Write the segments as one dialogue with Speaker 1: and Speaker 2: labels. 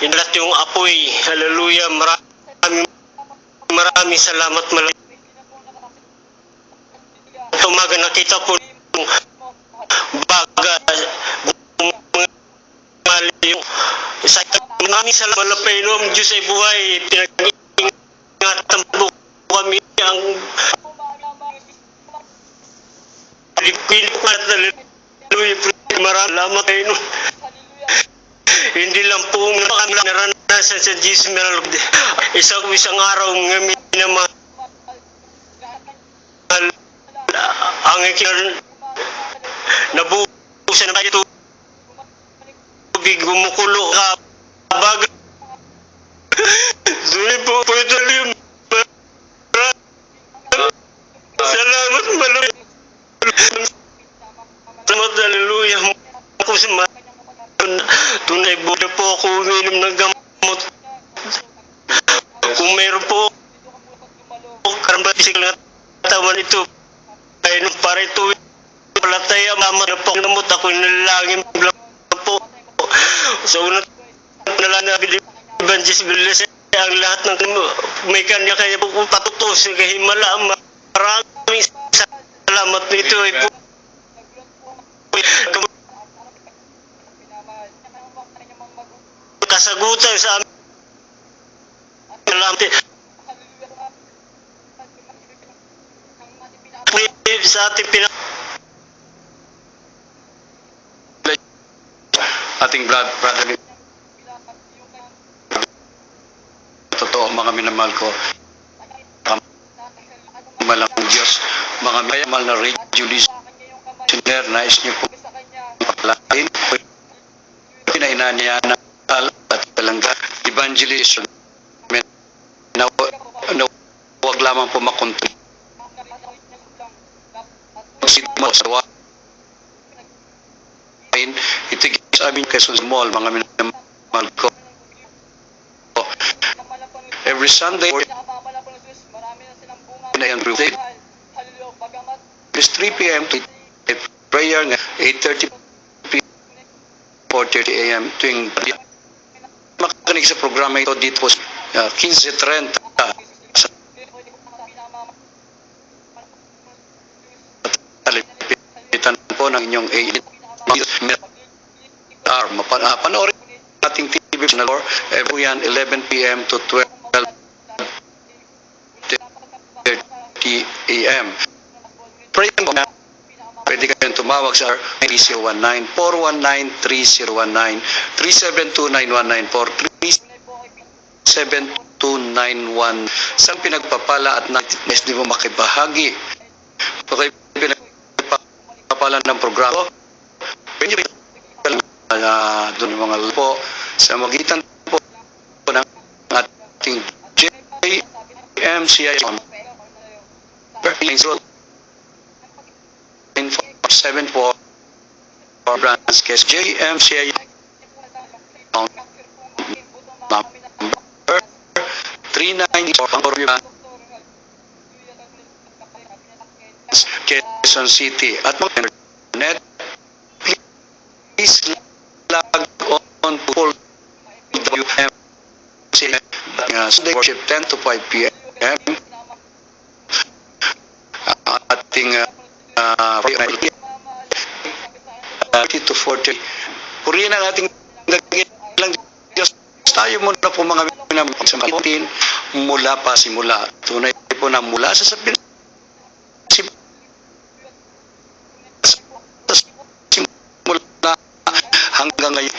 Speaker 1: inalat yung apoy. Hallelujah. Maraming salamat. Tumaga nakita po yung baga. Yung maraming salamat. Malapainom. Diyos ay buhay. Pinag-ingatan po kami ang maraming salamat kayo. Hindi lang po kami naranasan sa Gismerald. Isang araw ng minamahal ang nabuhusan na tayo tubig, gumukulo ka baga. Duli po ito yung salamat malamig. Salamat, hallelujah. Ako sa tunay buhay po ako uminom ng gamot. Kung mayroon po karambasig na tawan ito, ay nung para ito palatay ang mama na po namot ako nilalangin po. Sa unang nalanabili Evangelist Villas ang lahat ng may kanya kaya po patutos kahimala. Maraming salamat nito ay po. Kasagutan sa amin. Sa ating
Speaker 2: ating brother, totoo mga minamahal ko, malang Diyos, mga minamahal na radio listener, nais niyo po palain, pinahinaniyan na at palangga evangelist na huwag lamang po makontrol itigil sa aming Quezon Mall, mga minamahal ko. Every Sunday, it's 3 p.m. to prayer, 8:30 p.m. 4:30 a.m. tuwing makikinig sa programa ito dito 15:30 sa talipitan po ng inyong panoorin ating TV channel every 11 p.m. to 12:30 a.m. Pray mo na. Pwede kayong tumawag sa 3019-419-3019, 372-9194, 372-91. Saan pinagpapala at nais di mo makibahagi? Okay, pinagpapala ng programa. Pwede doon yung mga po sa magitan po ng ating JMCI 74 branch case JMCI number 394 Quezon City at mga internet. Please log on to WMCI Sunday worship 10 to 5 p.m. Ating 30 to 40. Purihin ang ating dakilang Diyos. Tayo muna po mga minamahal sa atin mula pa simula. Tunay po na mula sa simula hanggang ngayon.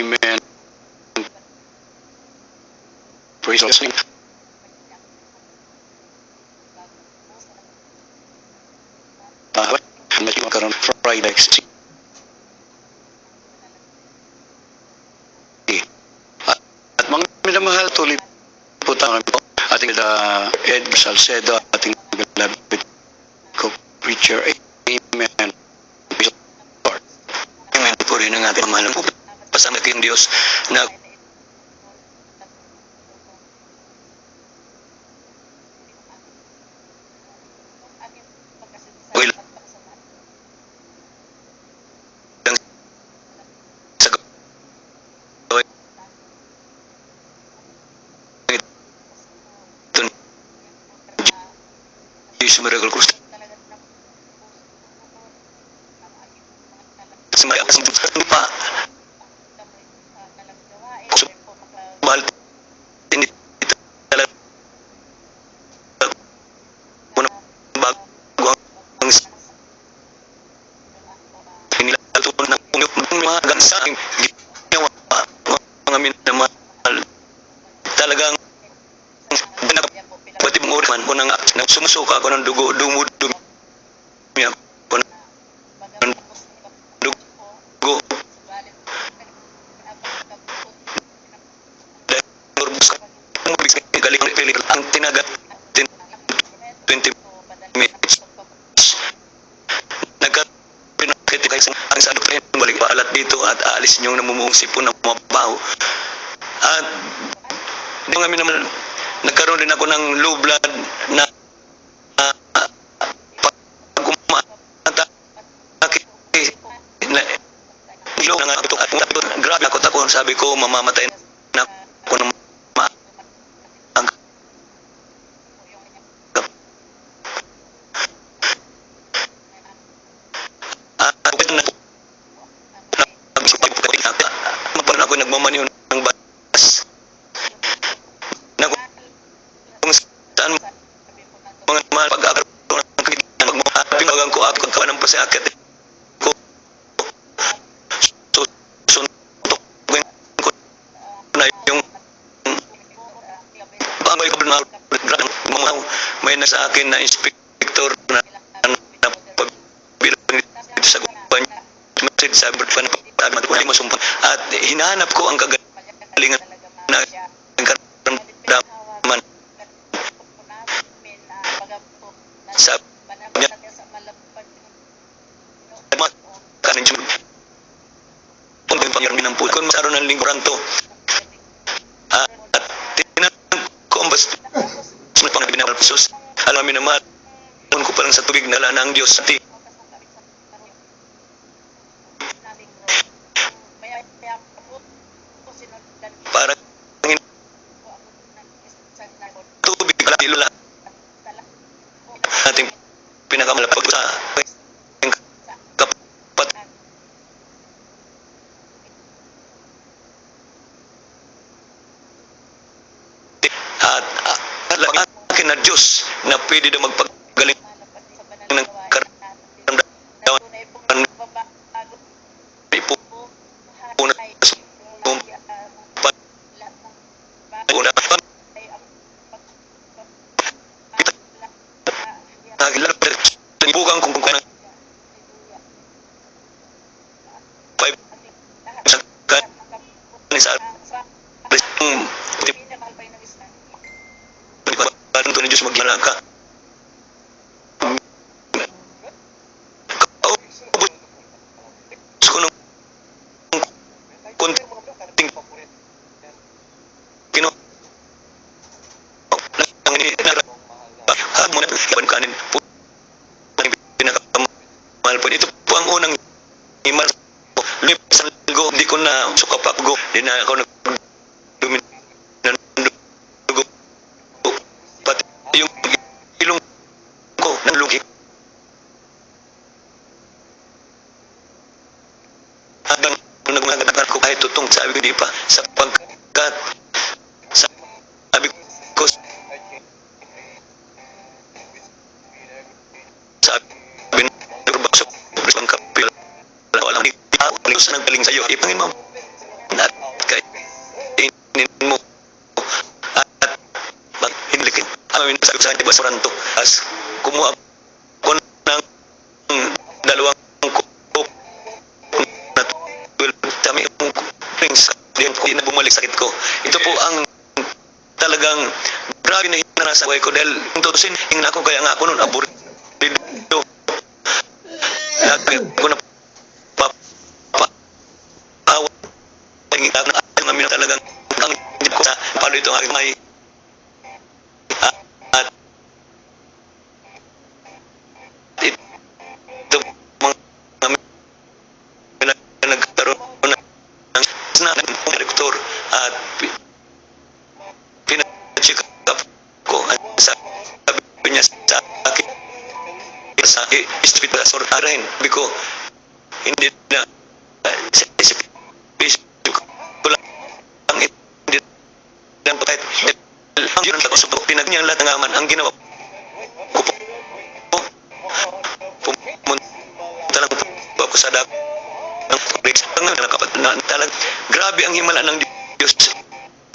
Speaker 2: Amen. Praise the Lord. Medyo magkaroon Friday. At mga minamahal, tuloy po tayo ating Ed Salcedo, ating beloved co-preacher. Amen. Amen po rin ang ating mahal po. Pasalamat yung Diyos na Miracle Cruz. Semaya pa. Mahal ini talaga bago ang inilalatuan ng mga gansa ginawa mga minamahal talagang pati mong oras man ko nang sumusuka ako ng dugo dumudumi ako ng dugo galing ang tinagat 20 minutes nagkapinakit ang sa doktor balik paalat dito at aalis niyong namumuong sipon ng mabaho at di nga naman nagkaroon din ako ng low blood na pag umatake low na nga grabe ako sabi ko mamamatay na ako ng magparoon ako nagmamaniw ng bus na kung saan mga mahal pag-akaroon ng kailangan magmamahapimagan ko at kung kawan ng pasiakit ko suntok ko na yung amoy ko na may nasa akin na inspector na pagbilang sa kumpanya sa berpan at hinahanap ko ang kagalingan na karamdaman sa niya kanin yung pangyarmin ng puto kung masaroon ng lingkuran to at tinanong ko ang basta pang binapalpusos alam namin naman ko pa lang sa tubig na lang ang Diyos at para tubig pala ilula ating pinakamalapag sa kapat at akin na Diyos na pwede na magpagaling ng karamdaman ipuna ibukan kung kung kanang 5 sa parang ito ni Diyos magyala ka gusto ko nung konting kinuha ang inirara mo na kaban kanin pinakamahal po ito po ang unang imal lumipas ang linggo hindi ko na sukapak go hindi na ako nagdumi ng dugo pati yung ilong ko ng lugi hanggang nagmagandang ko kahit tutong sabi ko di pa sapagkat sabi ko sabi ng kapil walang sa nagpaling sa iyo ipangin mo at kainin mo at hinlikin. Amin sa basurahan to. As kumuha ko ng dalawang coke na 12 dami yung drinks. Hindi na bumalik sakit ko. Ito po ang talagang grabe na hinarasa ko dahil kung tutusin, hingin ako kaya nga ako noon aburido. Lagi ko na awa ng amin talagang ang ko sa paano ito ang aking may at ito mga nagkaroon ng rektor at pina-check up ko at sabi niya sa akin sa hospital sa Orain biko hindi na sa Facebook ko lang hindi lang pa kahit ang yun ako sa pinagnyang lahat ng aman ang ginawa ko po pumunta lang po ako sa talagang grabe ang himala ng Diyos.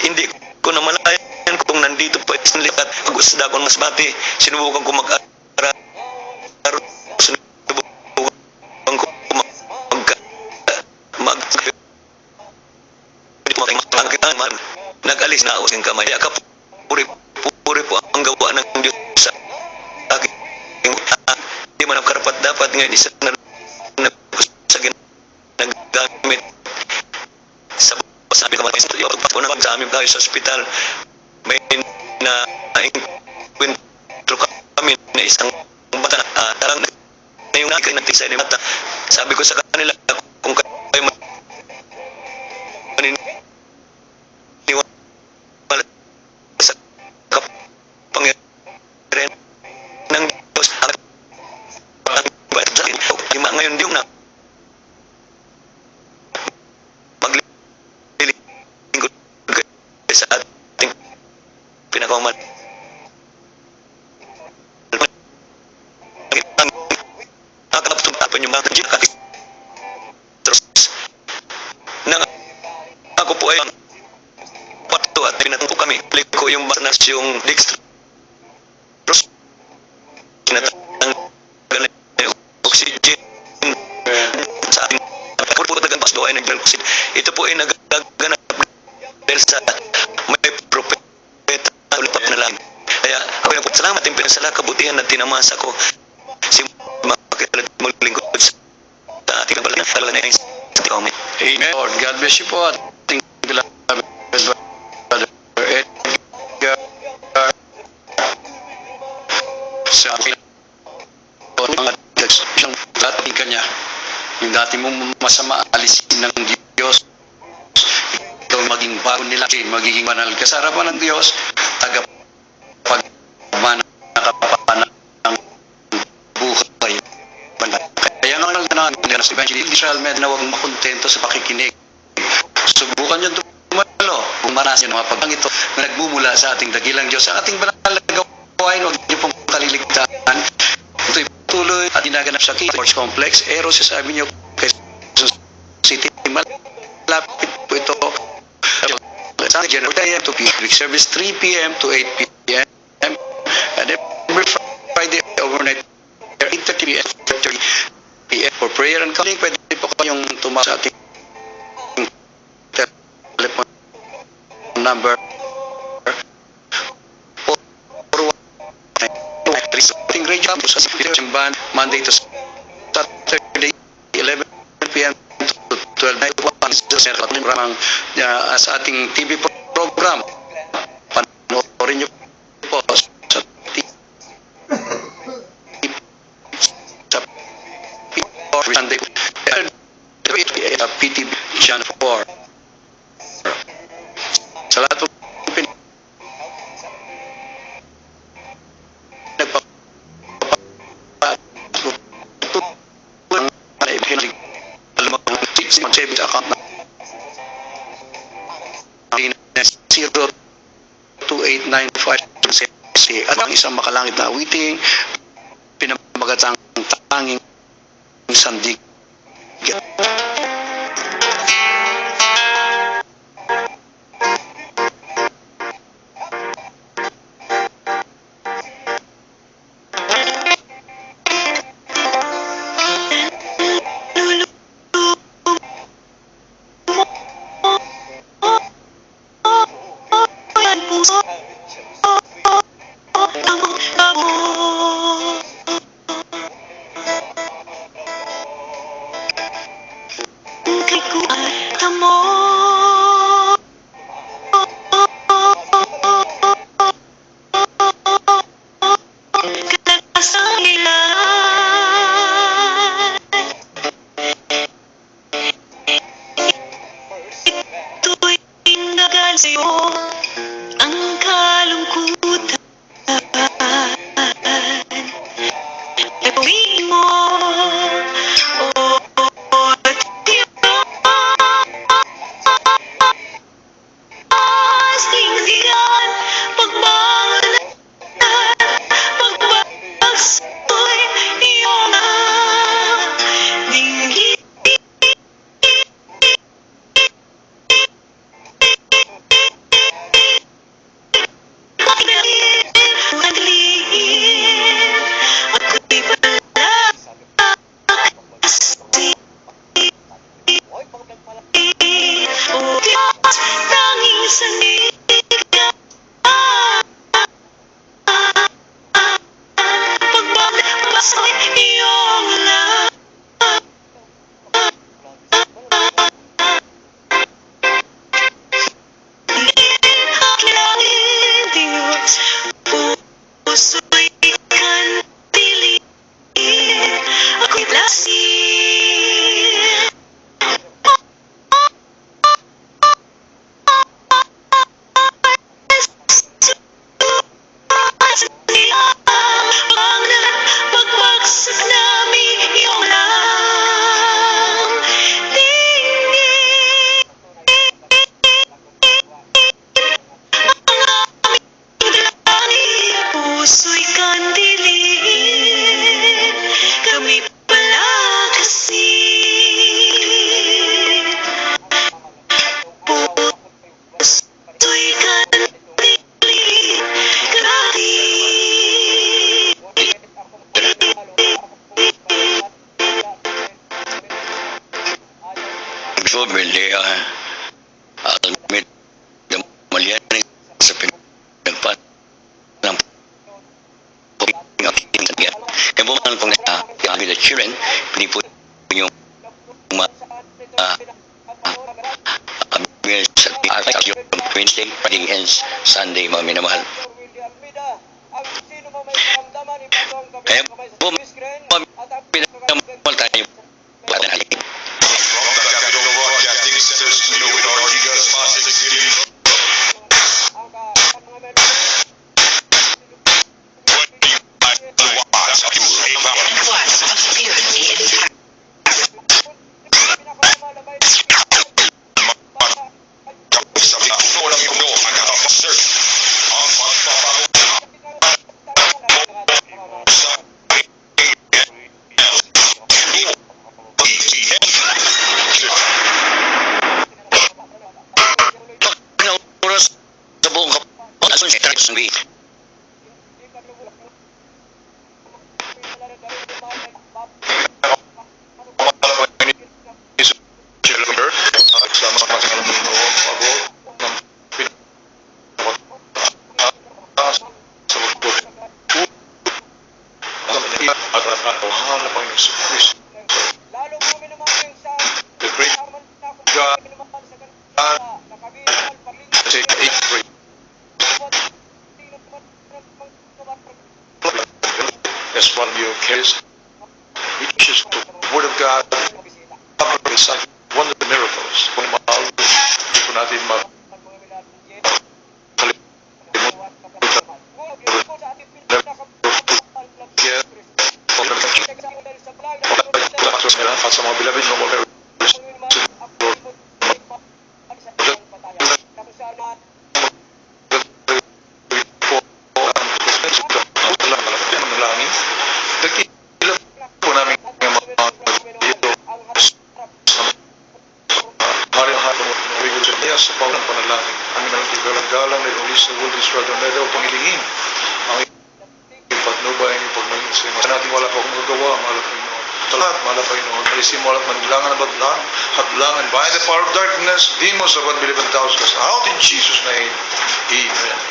Speaker 2: Hindi ko na malayan kung nandito po isang likat pag-usda ko mas bati sinubukan ko mag-aral sinubukan ko nag-alis na ako sa kamay kaya puri po ang gawa ng Diyos sa akin hindi man ang karapat dapat ngayon isa na sa naggamit sa sabi ko pag sa amin tayo sa ospital may na-encuentro kami na isang bata tarang na yung nakikinatisa ni bata sabi ko sa kanila kung kayo maniniwala sa kapangyarihan ng Diyos lima ngayon di na maglilingkod sa ating pinakaman nakapagtapan yung mga nang ako po ay pato at pinatong po kami balik ko yung barnas yung dextrose kinatanggal yung oxygen sa ating pagputagang pasdo ay nag-oxygen ito po ay nagaganap dahil sa may propeta ulipat na lang kaya ako na po salamat yung pinasala kabutihan na tinamasa ko si makakilala maglingkod sa ating kabalan talaga na yung sa ating comment.
Speaker 3: Amen. Lord, God bless you po ating beloved brother Edgar sa mga isang dating kanya yung dati mong masama alisin ng Diyos ikaw maging bago nila magiging banal ka sa harapan ng Diyos tagapagmana kapapanan ng buhay kaya nga lang na sa Evangelist Israel Med na huwag makontento sa pakikinig subukan nyo dumalo kung marasin mga pagpang ito na nagmumula sa ating dakilang Diyos sa ating banal na gawain huwag nyo pong kaliligtaan ito'y tuloy at dinaganap sa Sports Complex Eros sabi nyo Quezon City malapit po ito sa General PM to Public Service 3 p.m. to 8 p.m. and every Friday overnight 8:30 p.m. 30 p.m. for prayer and counseling pwede po kayong tumawag sa ating telephone number radio sa simbahan Monday to Saturday 11 p.m. to 12 night po ang sa ating TV program panoorin nyo po sa Sunday PTV Channel 4 sa lahat po savings account na 02895 at ang isang makalangit na awiting pinamagatang tanging sandig
Speaker 4: tuwing nagal sa'yo ang kalungkutan, ay pawin mo, Diyos, pagbangon at pagbagsoy iyong dinggin. Ako'y o Diyos, tanging sandig pagbabasoy iyong love. Aking Diyos, puso'y kandili, ako'y plasin. Pagbagsak namin iyong lang tingin, ang aming langit, puso'y kandilin, kami pala kasi. Puso'y kandilin, kami.
Speaker 3: Sobrele almit malian sa pinagpat ng pagkakitingan. Kaya buman kung kami the children, piniput yung Wednesday, Friday, and Sunday, mga minamahal. Kaya buman pinagmal tayo pala natin.
Speaker 5: From the Capital Broadcasting Center studio in Ortigas, Pasig City.
Speaker 3: Sa buong kapalasan sa Travis ng Beat.
Speaker 5: The great God, that's one of your cares. Which is the Word of God, one of the miracles. Kung mahal, kung natin at sa mga beloved na whatever sa pawang panalangin. Amin ang igalang-galang na inulis sa World Israel Medal pangilingin ang ipatnubay ng pagmalisin. Sa natin wala pa akong gagawa, mahal pa Panginoon. Talat, mahal pa Panginoon. Alisin mo lahat manilangan na badlang, hadlangan, by the power of darkness, demons of unbelieving thousands cast out in Jesus' name. Amen.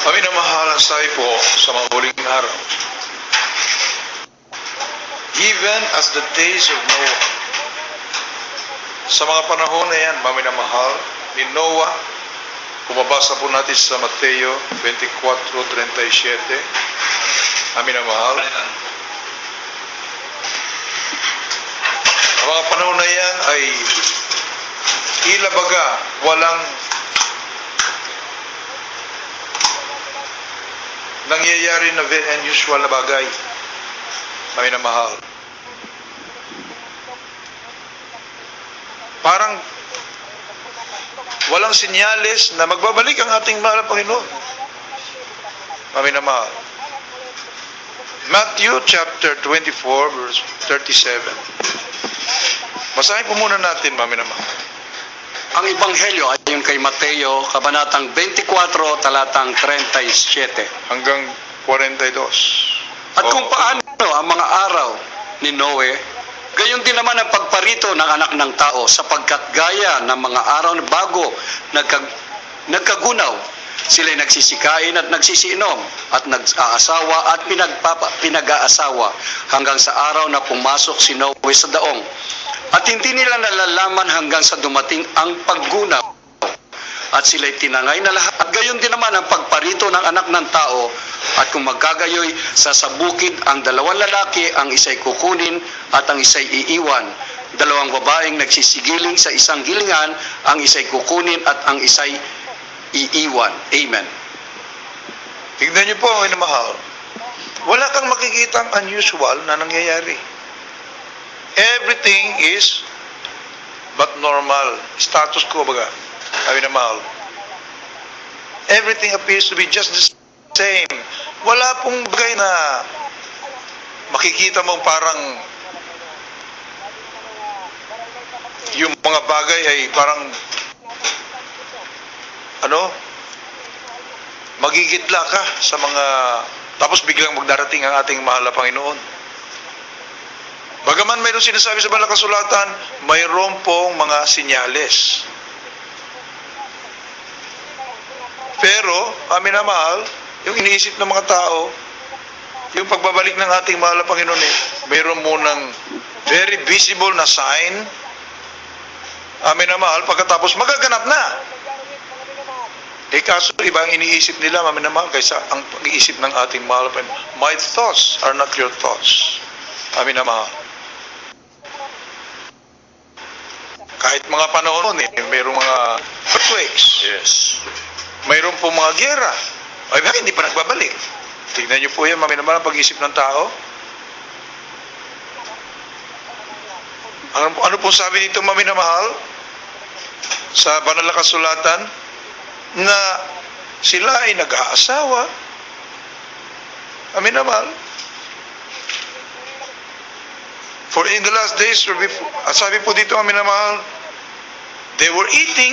Speaker 5: Amin ang mahalang sabi po sa mga huling araw. Even as the days of Noah. Sa mga panahon na yan, maminamahal ni Noah, kung mabasa po natin sa Mateo 24:37, maminamahal, panahon na yan ay tila baga walang nangyayari na very unusual na bagay. May na mahal. Parang walang sinyales na magbabalik ang ating mahal na Panginoon. May na mahal. Matthew chapter 24 verse 37. Basahin po muna natin, mami naman.
Speaker 2: Ang Ebanghelyo ayon kay Mateo, kabanatang 24, talatang 37.
Speaker 5: Hanggang 42.
Speaker 2: At kung paano ang mga araw ni Noe, gayon din naman ang pagparito ng anak ng tao, sapagkat gaya ng mga araw na bago nagkagunaw, sila'y nagsisikain at nagsisiinom at nag-aasawa at pinag-aasawa hanggang sa araw na pumasok si Noe sa daong. At hindi nila nalalaman hanggang sa dumating ang paggunaw. At sila'y tinangay na lahat. At gayon din naman ang pagparito ng anak ng tao. At kung magkagayoy, sasabukid ang dalawang lalaki, ang isa'y kukunin at ang isa'y iiwan. Dalawang babaeng nagsisigiling sa isang gilingan, ang isa'y kukunin at ang isa'y iiwan. Amen.
Speaker 5: Tignan niyo po ang inamahal. Wala kang makikitang unusual na nangyayari. Everything is but normal. Status quo baga. Ay inamahal. Everything appears to be just the same. Wala pong bagay na makikita mo parang yung mga bagay ay parang magigitla ka sa mga tapos biglang magdarating ang ating mahal na Panginoon. Bagaman mayroon sinasabi sa banal na kasulatan, mayroon pong mga sinyales. Pero, amin na mahal, yung iniisip ng mga tao, yung pagbabalik ng ating mahal na Panginoon mayroon munang very visible na sign. Amin na mahal, pagkatapos magaganap na. Kaso iba ang iniisip nila, amin na mahal, kaysa ang pag-iisip ng ating mahal na Panginoon. My thoughts are not your thoughts. Amin na mahal. Kahit mga panahon mayroong mga earthquakes.
Speaker 3: Yes.
Speaker 5: Mayroon po mga giyera. Ay, bakit hindi pa nagbabalik? Tignan niyo po yan, mami naman ang pag-isip ng tao. Ano po sabi dito, mami na mahal? Sa banal na kasulatan, na sila ay nag-aasawa. Amin na mahal. For in the last days, sabi po dito, amin na mahal, they were eating,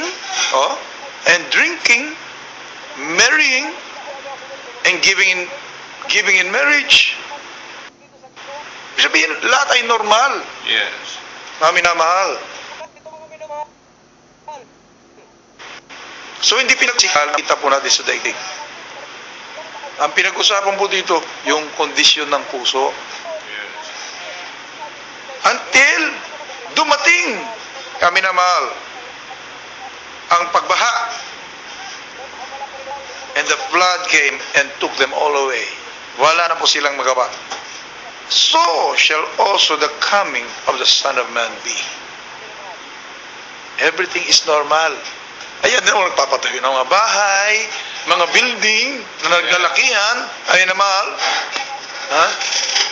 Speaker 5: and drinking, marrying, and giving in marriage. Sabihin, lahat ay normal.
Speaker 3: Yes.
Speaker 5: Amin na mahal. So hindi pinagsikal, kita po natin sa daigdig. Ang pinag-usapan po dito, yung kondisyon ng puso. Until dumating, kami na mahal, ang pagbaha. And the flood came and took them all away. Wala na po silang magawa. So shall also the coming of the Son of Man be. Everything is normal. Ayan na nagpapatayo ng mga bahay, mga building na naglalakihan. Ayan na mahal.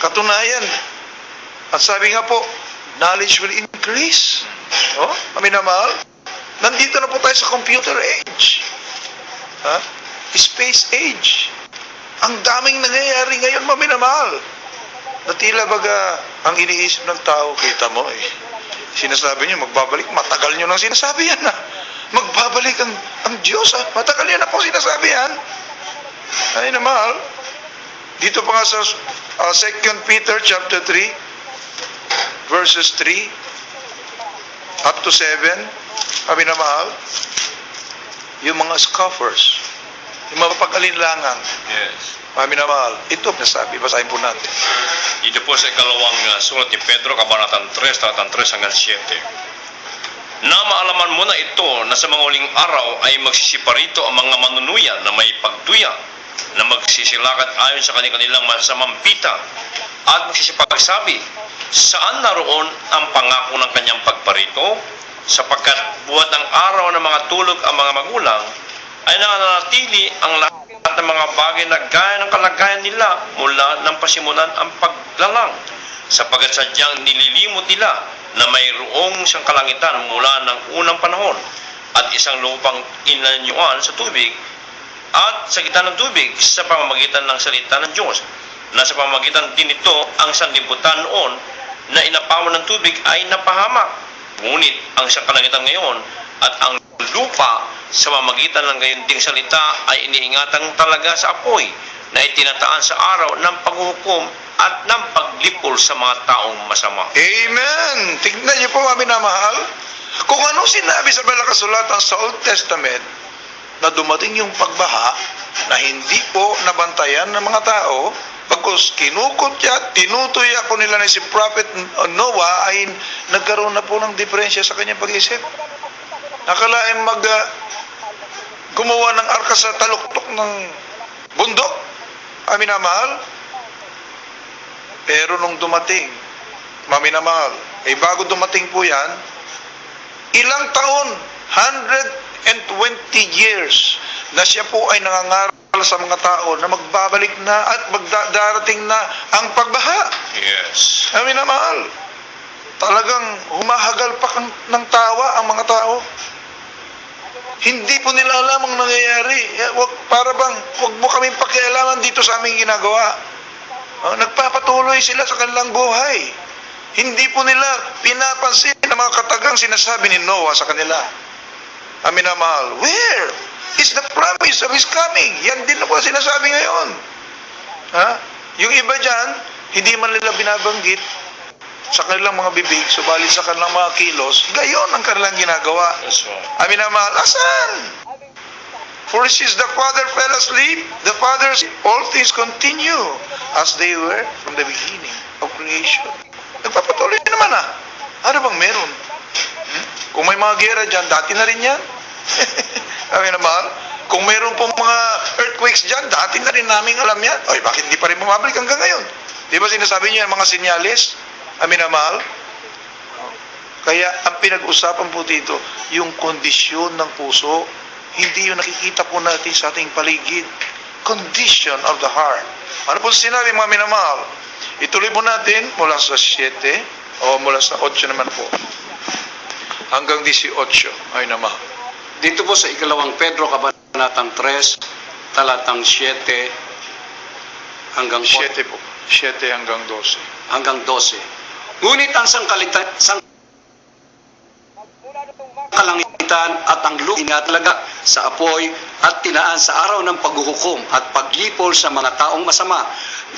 Speaker 5: Katunayan, at sabi nga po, knowledge will increase. Kami na mahal. Nandito na po tayo sa computer age. Space age. Ang daming nangyayari ngayon, mami na mahal. Na tila baga, ang iniisip ng tao, kita mo sinasabi niyo, magbabalik, matagal niyo nang sinasabi yan Magbabalik ang Diyos matagal yan na po sinasabi yan. Ay na mahal. Dito pa nga sa 2 Peter chapter 3, verses 3 up to 7, kami na mahal, yung mga scoffers, yung mga pag-alinlangan.
Speaker 3: Yes.
Speaker 5: Kami na mahal. Ito nasabi, basahin po natin.
Speaker 3: Ito po sa ikalawang sulat ni Pedro, kabanatang 3, talatang 3 hanggang 7. Na maalaman mo na ito na sa mga uling araw ay magsisiparito ang mga manunuya na may pagduya na magsisilakad ayon sa kanilang masasamang pita at magsisipagsabi
Speaker 6: Saan naroon ang pangako ng kanyang pagparito? Sapagkat buhat ng araw ng mga tulog ang mga magulang, ay nananatili ang lahat ng mga bagay na gaya ng kalagayan nila mula ng pasimulan ang paglalang. Sapagkat sadyang nililimot nila na mayroong isang kalangitan mula ng unang panahon at isang lupang inanyuan sa tubig at sa gitna ng tubig sa pamamagitan ng salita ng Diyos, na sa pamamagitan din nito ang sanlibutan noon na inapawan ng tubig ay napahamak. Ngunit ang isang kalangitan ngayon at ang lupa sa pamamagitan ng gayon ding salita ay iniingatan talaga sa apoy na itinataan sa araw ng paghuhukom at ng paglipol sa mga taong masama.
Speaker 5: Amen! Tignan niyo po, mga minamahal, kung ano sinabi sa mga kasulatan sa Old Testament na dumating yung pagbaha na hindi po nabantayan ng mga tao, pagkos kinukutya, tinutuya po nila na si Prophet Noah ay nagkaroon na po ng diferensya sa kanyang pag-isip. Nakalain gumawa ng arka sa taluktok ng bundok, minamahal. Pero nung dumating, minamahal, bago dumating po yan, ilang taon, 120 years, na siya po ay nangangaral sa mga tao na magbabalik na at magdarating na ang pagbaha.
Speaker 6: Yes.
Speaker 5: Minamahal, talagang humahagalpak ng tawa ang mga tao. Hindi po nila alam ang nangyayari. Wag mo kaming pakialaman dito sa aming ginagawa. Nagpapatuloy sila sa kanilang buhay. Hindi po nila pinapansin ang mga katagang sinasabi ni Noah sa kanila. Minamahal, where is the promise of His coming? Yan din po sinasabi ngayon. Yung iba dyan, hindi man nila binabanggit sa kanilang mga bibig, subalit sa kanilang mga kilos, gayon ang kanilang ginagawa.
Speaker 6: That's right.
Speaker 5: Minamahal, asan? For since the Father fell asleep, the Father's all things continue as they were from the beginning of creation. Nagpapatuloy naman Ano bang meron? Kung may mga gera dyan, dati na rin yan. Minamahal, kung meron pong mga earthquakes dyan, dati na rin namin alam yan. Ay, bakit hindi pa rin bumabalik hanggang ngayon? Di ba sinasabi niyo yung mga sinyalis? Minamahal? Kaya ang pinag-usapan po dito, yung kondisyon ng puso, hindi yung nakikita po natin sa ating paligid. Condition of the heart. Ano po sinabi, mga minamahal? Ituloy po natin mula sa 7 o mula sa 8 naman po. Hanggang 18 ay naman.
Speaker 2: Dito po sa ikalawang Pedro, kabanatang 3, talatang 7 hanggang
Speaker 5: 7 po. 7 hanggang 12.
Speaker 2: hanggang 12. Ngunit ang kalangitan at ang lupa inatalaga sa apoy at tinaan sa araw ng paghuhukom at paglipol sa mga taong masama.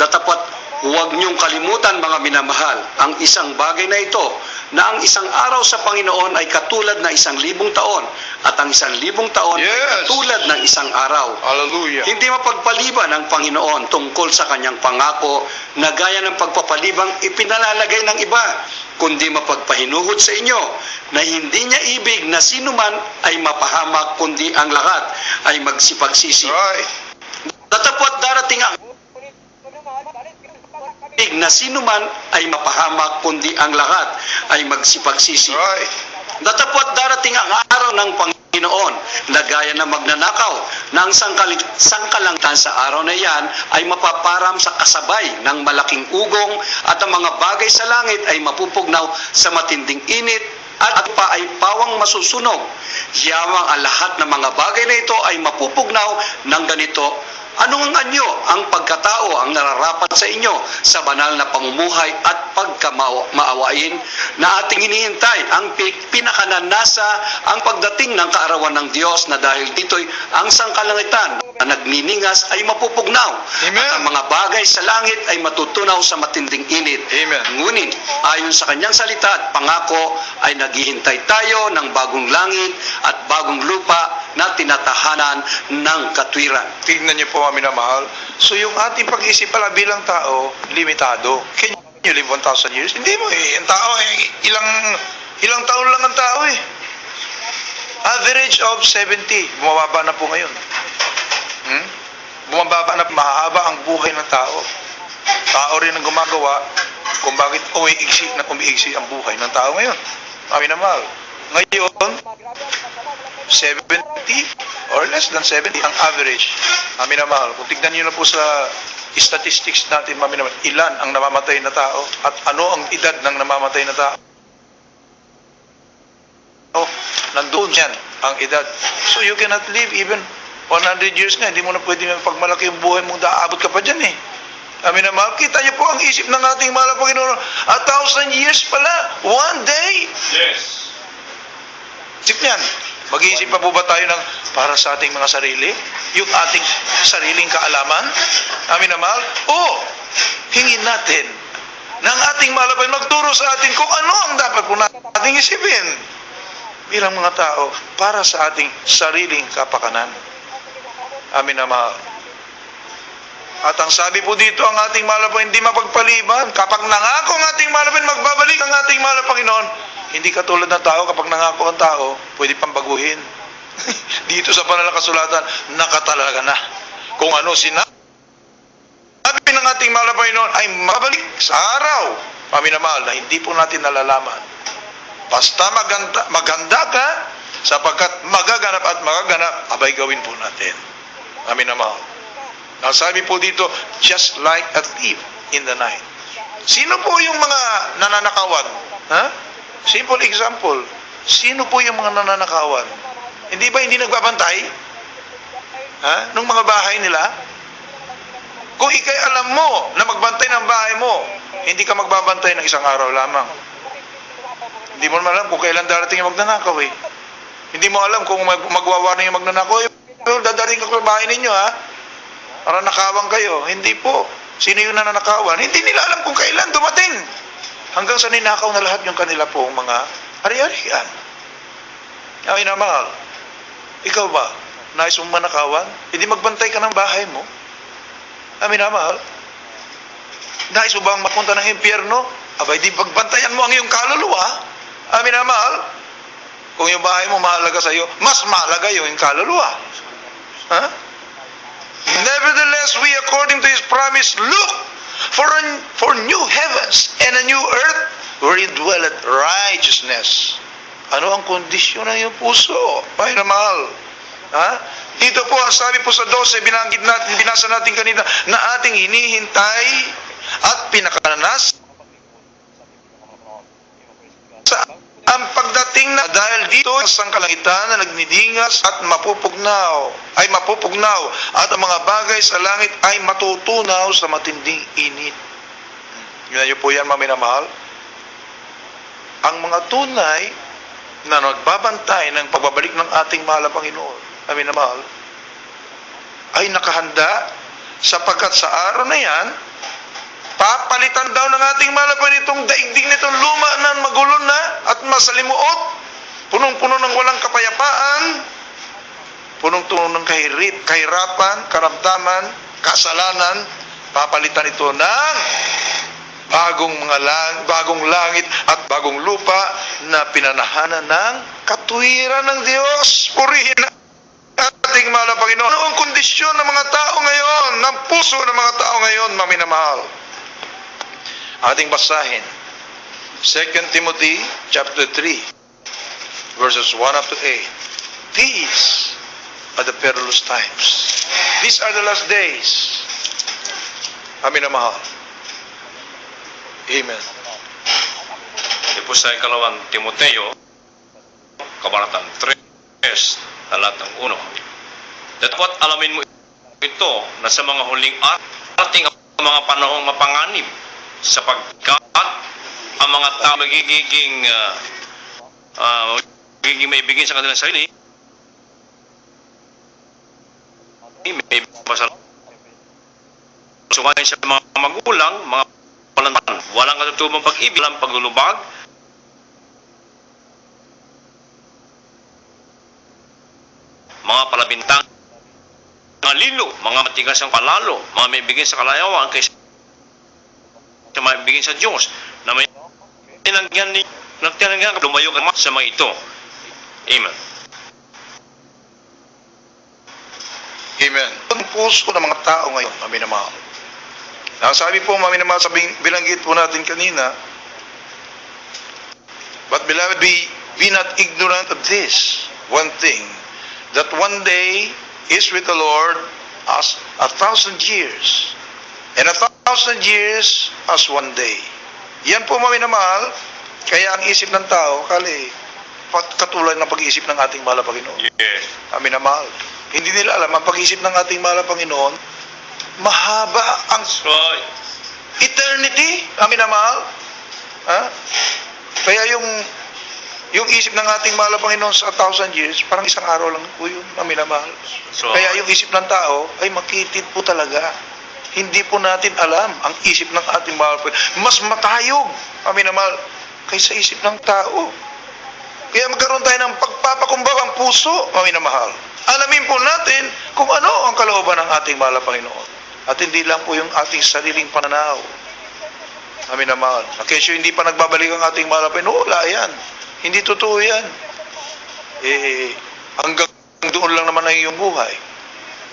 Speaker 2: Datapat huwag niyong kalimutan, mga minamahal, ang isang bagay na ito, na ang isang araw sa Panginoon ay katulad na 1,000 taon at ang 1,000 taon ay katulad ng isang araw.
Speaker 5: Hallelujah.
Speaker 2: Hindi mapagpaliban ang Panginoon tungkol sa kanyang pangako na gaya ng pagpapalibang ipinalalagay ng iba, kundi mapagpahinuhod sa inyo na hindi niya ibig na sino man ay mapahamak, kundi ang lahat ay magsipagsisi.
Speaker 5: Right.
Speaker 2: Datapot darating ang na sino man ay mapahamak, kundi ang lahat ay magsipagsisi.
Speaker 5: Right.
Speaker 2: Datapot darating ang araw ng Panginoon na gaya na magnanakaw na ang sangkalangitan sa araw na yan ay mapaparam sa kasabay ng malaking ugong at ang mga bagay sa langit ay mapupugnaw sa matinding init at pa ay pawang masusunog. Yamang ang lahat ng mga bagay na ito ay mapupugnaw ng ganito. Anong ang anyo, ang pagkatao ang nararapat sa inyo sa banal na pamumuhay at pagkamaawain na ating hinihintay ang pinakananasa ang pagdating ng kaarawan ng Diyos na dahil dito'y ang sangkalangitan na nagniningas ay mapupugnaw.
Speaker 5: Amen.
Speaker 2: At ang mga bagay sa langit ay matutunaw sa matinding init.
Speaker 5: Amen.
Speaker 2: Ngunit ayon sa kanyang salita at pangako ay naghihintay tayo ng bagong langit at bagong lupa na tinatahanan ng katwiran.
Speaker 5: Tignan niyo po, mga minamahal. So yung ating pag-isip pala bilang tao, limitado. Can you live 1,000 years? Hindi mo Ang tao ilang taon lang ang tao Average of 70. Bumababa na po ngayon. Bumababa na, mahaba ang buhay ng tao. Tao rin ang gumagawa kung bakit umiiksi ang buhay ng tao ngayon. Amin na mahal. Ngayon, 70 or less than 70 ang average. Amin na mahal. Kung tignan nyo na po sa statistics natin, mami naman, ilan ang namamatay na tao at ano ang edad ng namamatay na tao. Oh, nandoon yan ang edad. So you cannot live even 100 years nga. Hindi mo na pwede pagmalaki yung buhay mo, daabot ka pa dyan eh. Amin na mahal. Kita niyo po ang isip ng ating mahal na Panginoon. 1,000 years pala. One day.
Speaker 6: Yes.
Speaker 5: Isip niyan. Mag-iisip pa po ba tayo ng para sa ating mga sarili? Yung ating sariling kaalaman? Amin na mahal? O, hingin natin ng ating mahal na Panginoon magturo sa atin kung ano ang dapat po nating isipin bilang mga tao para sa ating sariling kapakanan. Amin na mahal. At ang sabi po dito, ang ating mahal na Panginoon hindi mapagpaliban. Kapag nangako ang ating mahal na Panginoon, magbabalik ang ating mahal na Panginoon. Hindi katulad ng tao, kapag nangako ang tao, pwede pang baguhin. Dito sa banal na kasulatan, nakatalaga na. Kung ano sinabi ng ating mahal na Panginoon ay mabalik sa araw. Amin na mahal, na hindi po natin nalalaman. Basta maganda ka, sapagkat magaganap at magaganap, abay gawin po natin. Amin na mahal. Ang sabi po dito, just like a thief in the night. Sino po yung mga nananakawan? Ha? Simple example. Sino po yung mga nananakawan? Hindi ba hindi nagbabantay? Ha? Nung mga bahay nila? Kung ikay alam mo na magbantay ng bahay mo, hindi ka magbabantay ng isang araw lamang. Hindi mo naman alam kung kailan darating yung magnanakaw eh. Hindi mo alam kung magwawarning yung magnanakaw. Dadating ka sa bahay ninyo ha? Para nakawang kayo. Hindi po. Sino yung nananakawan? Hindi nila alam kung kailan dumating. Hanggang sa ninakaw na lahat yung kanila pong mga ari-arian. Ay na mahal. Ikaw ba? Nais mong manakawan? Hindi magbantay ka ng bahay mo? Amin na mahal. Nais mo bang mapunta ng impyerno? Aba, hindi pagbantayan mo ang iyong kaluluwa. Amin na mahal. Kung yung bahay mo mahalaga sa iyo, mas mahalaga yung kaluluwa. Ha? Nevertheless, we according to His promise, look for new heavens and a new earth wherein dwelleth righteousness. Ano ang kondisyon ng iyong puso? Ay na mahal. Ha? Dito po, ang sabi po sa 12, binasa natin kanina, na ating hinihintay at pinakaranas sa ang pagdating na dahil dito sa kalangitan na nagnindigas at mapupugnaw at ang mga bagay sa langit ay matutunaw sa matinding init. Yun niyo po yan, mga minamahal. Ang mga tunay na nagbabantay ng pagbabalik ng ating mahal na Panginoon, mga minamahal, ay nakahanda sapagkat sa araw na yan, papalitan daw ng ating mahal na Panginoon itong daigdig nitong luma na magulo na at masalimuot, punong-puno ng walang kapayapaan, punong-puno ng kahirapan, karamdaman, kasalanan. Papalitan ito ng bagong langit at bagong lupa na pinanahanan ng katuwiran ng Diyos. Purihin ating mahal na Panginoon. Ano ang kondisyon ng mga tao ngayon, ng puso ng mga tao ngayon, mga minamahal? Ating basahin 2 Timothy chapter 3 verses 1 up to 8. These are the perilous times. These are the last days. Amin na mahal. Amen.
Speaker 6: Ito po sa ikalawang Timoteo, kabanatang 3, talatang 1. Dapat alamin mo ito na sa mga huling arating ang mga panahong mapanganib, sapagkat ang mga tao magiging maibigin sa kanilang sarili, may sumayin sa mga magulang, mga palantan, walang katutubang pag-ibig, walang paglulubag, mga palabintang, mga lilo, mga matigas ang palalo, mga maibigin sa kalayawan kaysa maibigin sa Diyos, na may nagtinangyan lumayo ka sa mga ito. Amen.
Speaker 5: Amen. Ang puso ng mga tao ngayon, amin na mahal, Ang sabi po, maminamahal, binanggit po natin kanina, but beloved, be not ignorant of this, one thing, that one day is with the Lord as 1,000 years, and 1,000 years as one day. Yan po, maminamahal, kaya ang isip ng tao, katulad ng pag-iisip ng ating mahal na Panginoon.
Speaker 6: Yes.
Speaker 5: Maminamahal. Hindi nila alam, ang pag-iisip ng ating mahal na Panginoon, mahaba ang
Speaker 6: Right.
Speaker 5: eternity, amin na mahal. Ha? Kaya yung isip ng ating mahal na Panginoon sa 1,000 years, parang isang araw lang po yun, amin na mahal.
Speaker 6: So,
Speaker 5: Kaya yung isip ng tao ay makitid po talaga. Hindi po natin alam ang isip ng ating mahal na Panginoon. Mas matayog, amin na mahal, kaysa isip ng tao. Kaya magkaroon tayo ng pagpapakumbabang puso, amin na mahal. Alamin po natin kung ano ang kalooban ng ating mahal na Panginoon. At hindi lang po yung ating sariling pananaw. Amin na mahal. Kesyo hindi pa nagbabalik ang ating mahal na Panginoon, wala yan. Hindi totoo yan. Hanggang doon lang naman ang iyong buhay.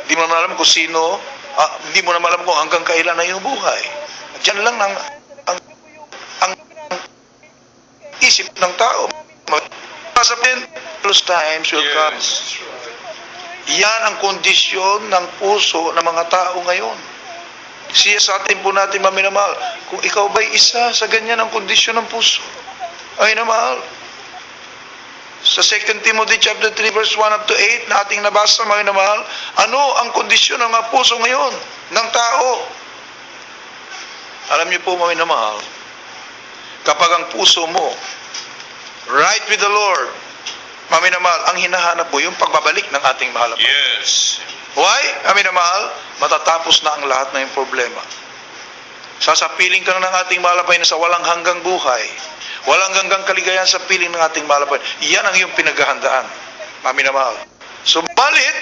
Speaker 5: Hindi mo naman alam kung sino, hindi mo naman alam kung hanggang kailan ang iyong buhay. At yan lang ang isip ng tao. Sabihin, those times will come.
Speaker 6: yes.
Speaker 5: Yan ang kondisyon ng puso ng mga tao ngayon. Siya sa atin po natin maminamahal. Kung ikaw ba'y isa sa ganyan ang kondisyon ng puso, ay namahal. Sa 2 Timothy chapter 3 verse 1 up to 8 na ating nabasa, maminamahal, ano ang kondisyon ng mga puso ngayon ng tao? Alam niyo po, maminamahal, kapag ang puso mo right with the Lord, maminamahal, ang hinahanap mo yung pagbabalik ng ating mahal na Panginoon.
Speaker 6: Yes.
Speaker 5: Why? Maminamahal, matatapos na ang lahat ng yung problema. Sasapiling ka na ng ating mahal na Panginoon sa walang hanggang buhay. Walang hanggang kaligayahan sa piling ng ating mahal na Panginoon. Yan ang iyong pinaghahandaan. Maminamahal. Subalit,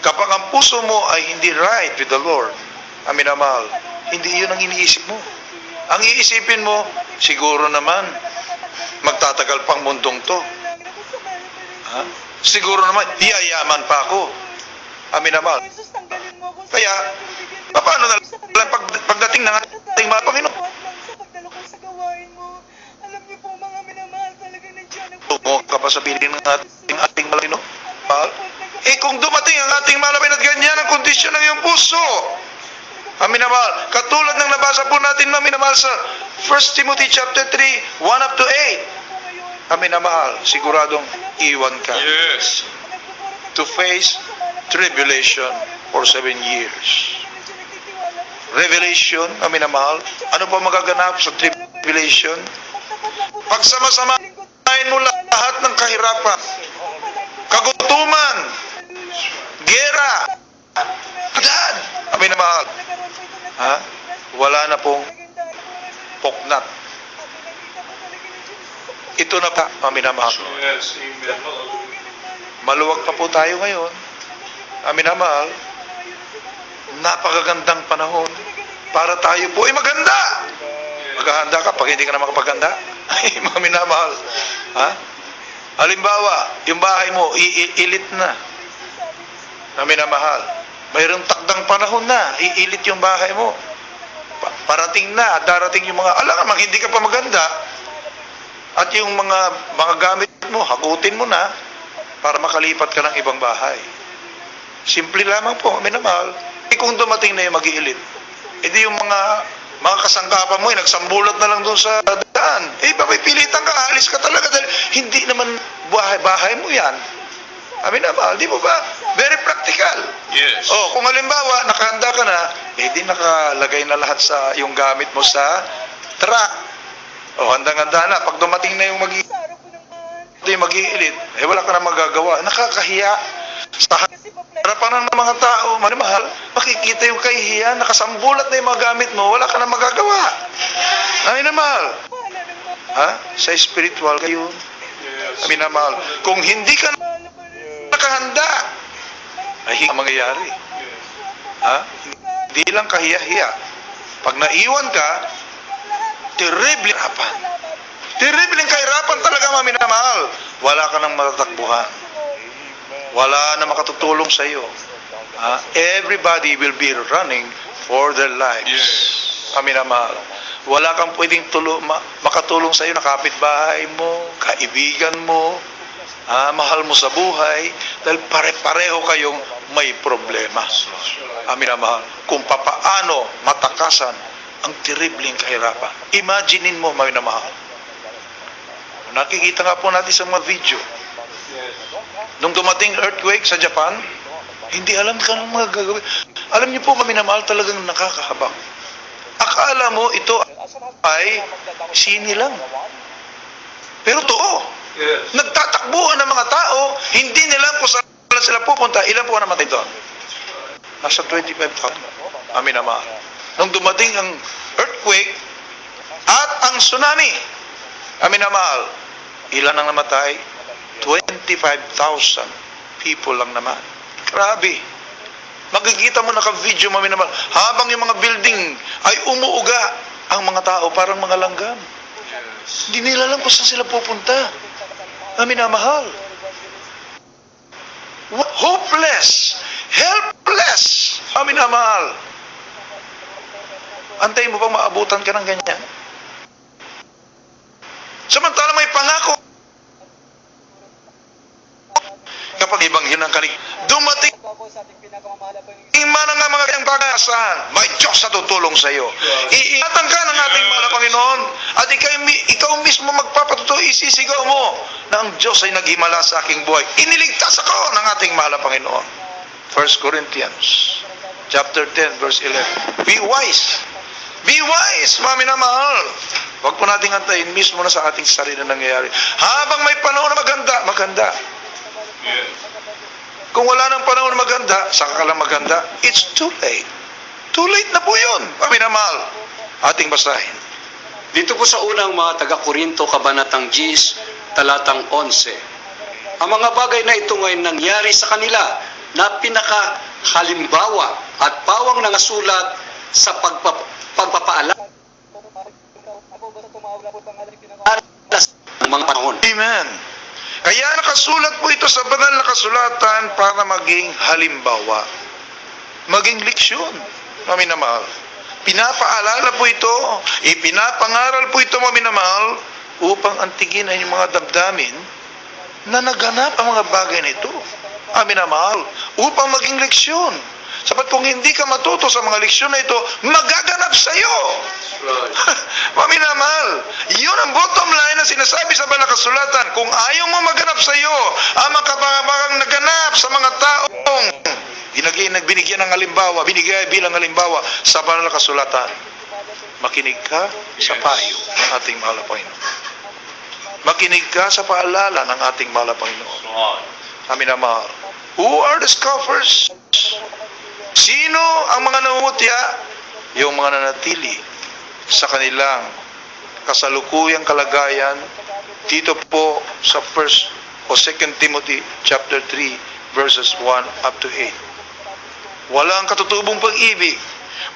Speaker 5: kapag ang puso mo ay hindi right with the Lord, maminamahal, hindi yun ang iniisip mo. Ang iisipin mo, siguro naman, magtatagal pang mundong to. Ha? Siguro naman, yayaman pa ako. Amin naman. Kaya, paano na lang pagdating ng ating mga Panginoon? Tumo ka pa sa piling ng ating Panginoon? Kung dumating ang ating malapin at ganyan ang kondisyon ng iyong puso, amin naman. Katulad ng nabasa po natin, amin naman sa 1 Timothy chapter 3, 1 up to 8. Amin na mahal, siguradong iwan ka
Speaker 6: Yes.
Speaker 5: to face tribulation for 7 years. Revelation, amin na mahal, ano pa magaganap sa tribulation? Pagsamasamahin mo lahat ng kahirapan, kagutuman, gera, agad, amin na mahal. Ha? Wala na pong poknat. Ito na pa, maminamahal.
Speaker 6: Yes. Amen.
Speaker 5: Maluwag pa po tayo ngayon. Aminamahal, napakagandang panahon para tayo po ay maganda. Maghahanda ka pag hindi ka na makapaganda. Ay, maminamahal. Ha? Halimbawa, yung bahay mo, iilit na. Aminamahal. Mayroong takdang panahon na, iilit yung bahay mo. Parating na, darating yung mga, alam hindi ka pa maganda. At yung mga gamit mo, hakutin mo na para makalipat ka ng ibang bahay. Simple lamang po, minamahal. Kung dumating na yung mag-iilit, edi yung mga kasangkapan mo, nagsambulat na lang doon sa daan. Papipilitan ka, alis ka talaga dahil hindi naman bahay mo yan. Minamahal, di mo ba? Very practical.
Speaker 6: Yes.
Speaker 5: Kung halimbawa, nakahanda ka na, di nakalagay na lahat sa yung gamit mo sa truck. Handang-handa na. Pag dumating na yung mag-iilit, wala ka na magagawa. Nakakahiya. Sa harapan ng mga tao, mahal, makikita yung kahihiyan, nakasambulat na yung mga gamit mo, wala ka na magagawa. Ay, mahal. Ha? Sa spiritual kayo. Ay, mahal. Kung hindi ka nakahanda, ay ang mangyayari. Ha? Hindi lang kahiya-hiya. Pag naiwan ka, terrible hirapan. Terrible kahirapan talaga, maminamahal. Wala ka nang matatakbuhan. Wala na makatutulong sa iyo. Everybody will be running for their lives.
Speaker 6: Yes.
Speaker 5: Amin na mahal. Wala kang pwedeng makatulong sa iyo na kapitbahay mo, kaibigan mo, mahal mo sa buhay, dahil pare-pareho kayong may problema. Amin na mahal. Kung papaano matakasan ang terribleng kahirapan. Imaginein mo, amin na mahal. Nakikita nga po natin sa mga video. Nung dumating earthquake sa Japan, hindi alam ka ng mga gagawin. Alam niyo po, kami na mahal, talagang nakakahabang. Akala mo ito ay sini lang. Pero totoo. Nagtatakbuhan ng mga tao, hindi nila kung saan sila pupunta. Ilan po ang namatay doon? Nasa 25,000. Amin na mahal. Nung dumating ang earthquake at ang tsunami, amin na mahal, ilan ang namatay? 25,000 people lang naman. Grabe. Makikita mo naka-video, mami naman, habang yung mga building ay umuuga, ang mga tao parang mga langgam. Hindi nila alam kung saan sila pupunta. Mami na mahal. Hopeless. Helpless. Mami na mahal. Antayin mo bang maabutan ka ng ganyan? Samantala may pangako. Kapag ibang hinang kalig, dumating man ang mga kanyang pag-aasahan, may Diyos na tutulong sa iyo. Iingatan ka ng ating mahal na Panginoon at ikaw mismo magpapatuto, isisigaw mo na ang Diyos ay naghimala sa aking buhay. Iniligtas ako ng ating mahal na Panginoon. 1 Corinthians chapter 10 verse 11. Be wise. Be wise, mami na mahal. Huwag po nating antayin mismo na sa ating sarili na nangyayari. Habang may panahon na maganda. Kung wala nang panahon na maganda, saka ka lang maganda, it's too late. Too late na po yun, mami na mahal. Ating basahin.
Speaker 2: Dito po sa unang mga taga-Korinto, Kabanatang 10, talatang 11. Ang mga bagay na ito ngayon nangyari sa kanila na pinakahalimbawa at pawang nangasulat sa pagpapaalam ng mga panahon.
Speaker 5: Amen. Kaya nakasulat po ito sa banal na kasulatan para maging halimbawa, maging leksyon, mami na mahal. Pinapaalala po ito, ipinapangaral po ito, mami na mahal, upang antiginan yung mga damdamin na naganap ang mga bagay na ito, mami na mahal, upang maging leksyon. Sapat kung hindi ka matuto sa mga leksyon na ito, magaganap sa iyo. Mami na mahal, yun ang bottom line na sinasabi sa banal na kasulatan. Kung ayaw mo maganap sa iyo, ang makapangabangang naganap sa mga taong binigyan ng halimbawa, binigay bilang halimbawa sa banal na kasulatan, makinig ka sa payo ng ating mahal na Panginoon. Makinig ka sa paalala ng ating mahal na Panginoon. Mami na mahal, who are the scoffers? Sino ang mga nangungutya? Yung mga nanatili sa kanilang kasalukuyang kalagayan dito po sa 1 o 2 Timothy chapter 3 verses 1 up to 8. Walang katutubong pag-ibig,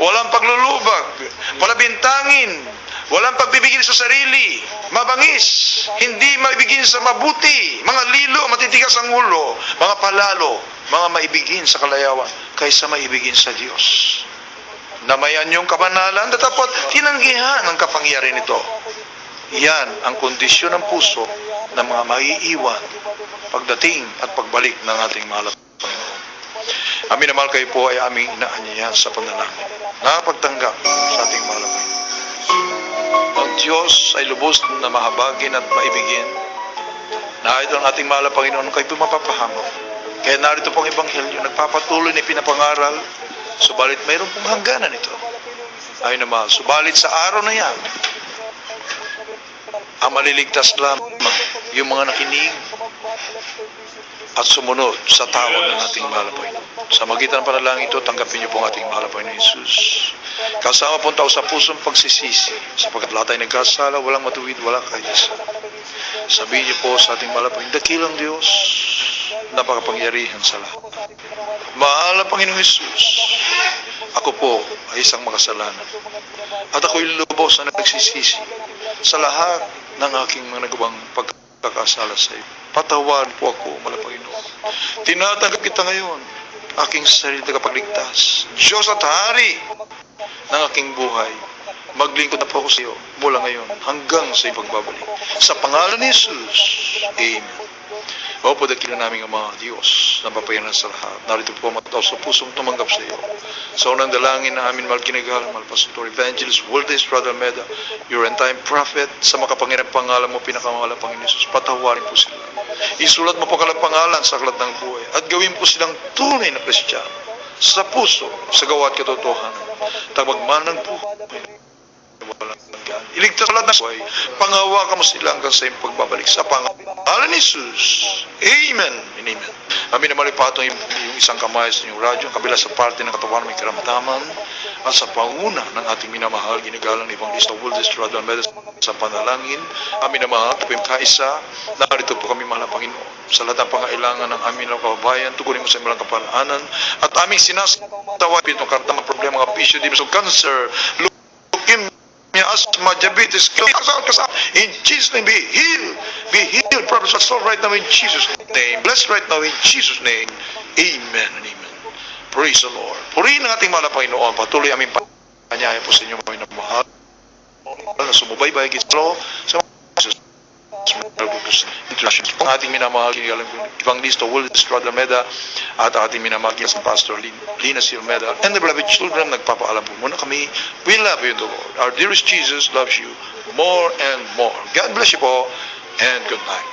Speaker 5: walang paglulubag, palabintangin, walang pagbibigil sa sarili, mabangis, hindi maibigin sa mabuti, mga lilo, matitigas ang ulo, mga palalo, mga maibigin sa kalayawan, kaysa maibigin sa Diyos. Namayan yung kabanalan, dapat tinanggihan ang kapangyarihan nito. Yan ang kondisyon ng puso ng mga maiiwan pagdating at pagbalik ng ating mahal na Panginoon. Amin na mahal, kayo po ay aming inaanyayahan sa panalangin. Nakapagtanggap sa ating mahal na Panginoon. Ang Diyos ay lubos na mahabagin at maibigin na ito ang ating mahal na Panginoon, kayo po mapapahamak. Kaya narito pong Ebanghelyo, nagpapatuloy na pinapangaral, subalit mayroon pong hangganan ito. Ayun naman, subalit sa araw na yan, ang maliligtas lamang yung mga nakinig at sumunod sa tawag ng ating mahal na Panginoon. Sa magitan ng panalangin ito, tanggapin niyo po ang ating mahal na Panginoon Jesus. Kasama po tao sa pusong pagsisisi, sapagkat lahat ay nagkasala, walang matuwid, walang kaayusan. Sabihin niyo po sa ating mahal na Panginoon, dakilang Diyos, napakapangyarihan sa lahat. Mahal na Panginoong Jesus, ako po ay isang makasalanan. At ako'y lubos na nagsisisi sa lahat ng aking mga nagawang pagkakasala sa iyo. Patawarin po ako, mahal na Panginoon. Tinatanggap kita ngayon, aking sarili tagapagligtas, Diyos at Hari ng aking buhay. Maglingkod na po ako sa iyo mula ngayon hanggang sa iyong pagbabalik. Sa pangalan ni Jesus. Amen. Opo, dakilan namin ang mga Diyos na papayanan sa lahat. Narito po mataw sa pusong tumanggap sa iyo. Sa unang dalangin na amin, mahal kinagahal, mahal Pastor Evangelist, Waldes, Brother Meda, your end-time prophet, sa makapangyarang pangalan mo, pinakamahalang Panginoon Jesus, patawarin po sila. Isulat mo po kalang pangalan sa aklat ng buhay at gawin po silang tunay na Kristiyano sa puso, sa gawa at katotohanan. Tagapagman ng buhay. Iligtas lahat ng buhay. Panghawakan mo sila hanggang sa iyong pagbabalik sa pangalan ni Jesus. Amen and amen. Amin na malipatong yung isang kamay sa inyong radyo, kabila sa parte ng katawan may karamdaman at sa panguna ng ating minamahal, ginagalang ni Evangelista Waldes Radon Medes sa panalangin. Amin na mahal, po yung kaisa, narito po kami mahal na Panginoon. Sa lahat ng pangailangan ng amin na kababayan, tugunin mo sa ilang kaparaanan at aming sinasawa itong karamdaman problema, mga bisyo, diabetes, cancer, leukemia, asthma, diabetes, in Jesus' name, be healed, Prophet soul right now in Jesus' name, blessed right now in Jesus' name, amen and amen. Praise the Lord. Purihin ang ating mahal na Panginoon, patuloy aming panyaya po sa inyo mga mahal, na sumubaybay, sa International. Ang ating minamahal Evangelista Waldes Radameda at ating minamahal sa Pastor Lina Silmeda and the beloved children, nagpapaalam po muna kami. We love you in the Lord. Our dearest Jesus loves you more and more. God bless you po and good night.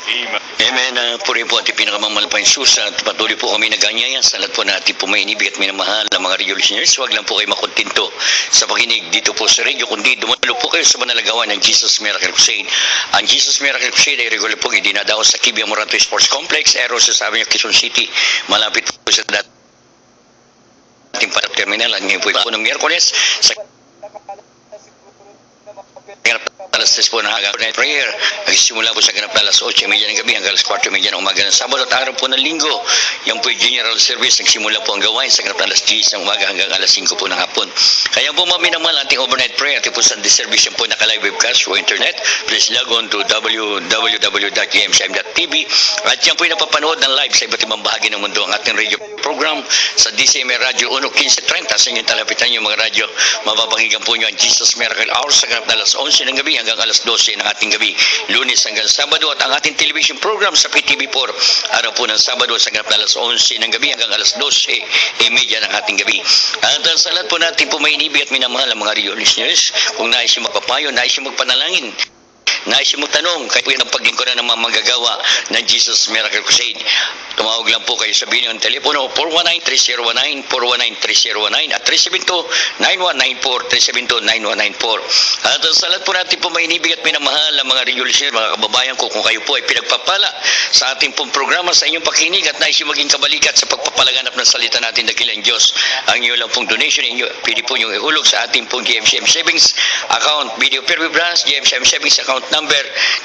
Speaker 3: Amen. Puri po ating pinakamamahal pa Jesus at patuloy po kami naganyaya sa lahat po natin po mainibig at minamahal na mga radio listeners. Huwag lang po kayo makontinto sa pakinig dito po sa radio, kundi dumalo po kayo sa manalagawan ng Jesus Miracle Crusade. Ang Jesus Miracle Crusade ay regular po idinadaos sa Kibiang Moranto Sports Complex, Eros sa Avenue, Quezon City. Malapit po sa dating terminal. At ngayon po ng Miyerkules sa alas 3 po na hanggang night prayer. Nagsimula po sa ganap na alas 8:30 ng gabi hanggang alas 4:30 ng umaga ng Sabado at araw po ng Linggo. Yan po yung general service. Nagsimula po ang gawain sa ganap na alas 10 ng umaga hanggang alas 5 po ng hapon. Kaya po maminamal ating overnight prayer. Ating po sa service yan po naka-live webcast o internet. Please log on to www.gmcm.tv at yan po yung napapanood ng live sa iba't ibang bahagi ng mundo ang ating radio program sa DCMA Radio 1530 sa inyong talapitan yung mga radyo. Mapapakinggan po nyo ang Jesus Miracle Hour sa ganap na alas 11 ng gabi hanggang alas 12 ng ating gabi, Lunes hanggang Sabado, at ang ating television program sa PTV4 araw po ng Sabado sa ganap na alas 11 ng gabi hanggang alas 12:30 ng ating gabi. At sa lahat po natin po may inibig at minamahal ang mga radio listeners, kung nais yung magpapayo, nais yung magpanalangin, nais yung magtanong, kayo po yung paglingkuran ng mga manggagawa ng Jesus Miracle Crusade. Tumawag lang po kayo sa bilang telepono 419-3019, 419-3019 at 372-9194, 372-9194. At sa lahat po natin po may inibig at minamahal ang mga radio listeners, mga kababayan ko, kung kayo po ay pinagpapala sa ating pong programa sa inyong pakinig at nais yung maging kabalikat sa pagpapalaganap ng salita natin dakilang Diyos, ang inyo lang pong donation, pwede po yung ihulog sa ating pong GMCM Savings Account, Video Pervi Branch, GMCM Savings Account number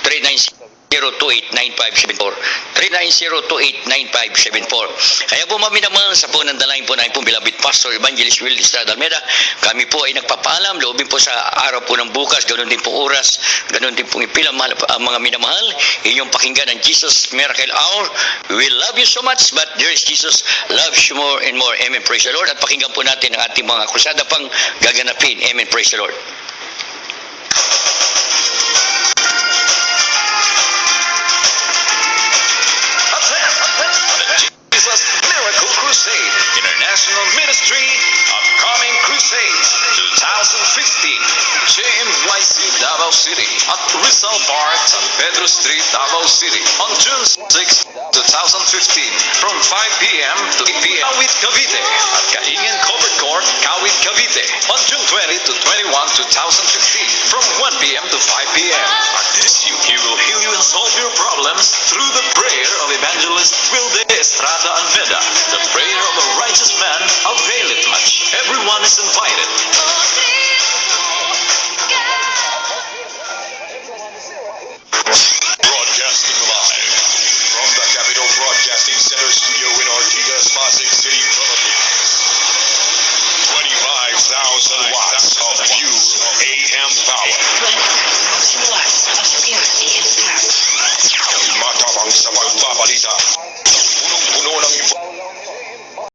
Speaker 3: 390289574, 390289574. Kaya po maminamahal sa po ng dalahin po na pong beloved Pastor Evangelist Will Estrada Almeida, kami po ay nagpapaalam, loobin po sa araw po ng bukas, ganoon din po oras, ganoon din po ipila ang mga minamahal, inyong pakinggan ang Jesus Miracle Hour. We love you so much, but there is Jesus loves you more and more. Amen, praise the Lord. At pakinggan po natin ang ating mga krusada pang gaganapin. Amen, praise the Lord.
Speaker 7: Miracle Crusade, International Ministry, Upcoming Crusades 2015, JMYC Davao City at Rizal Park, San Pedro Street, Davao City on June 6, 2015 from 5 p.m. to 8 p.m. Kawit Cavite at Kaingin Covered Court, Kawit Cavite on June 20 to 21, 2015 from 1 p.m. to 5 p.m. At this he will heal you and solve your problems through the prayer of Evangelist Wilde Estrada Almeida. The prayer of a righteous man availeth much. Everyone is invited.
Speaker 8: Broadcasting live from the Capital Broadcasting Center studio in Ortigas, Pasig City, Philippines. 25,000 watts of pure AM power.
Speaker 4: 25,000 watts of pure AM power.
Speaker 8: Matapang sa pagbabalita.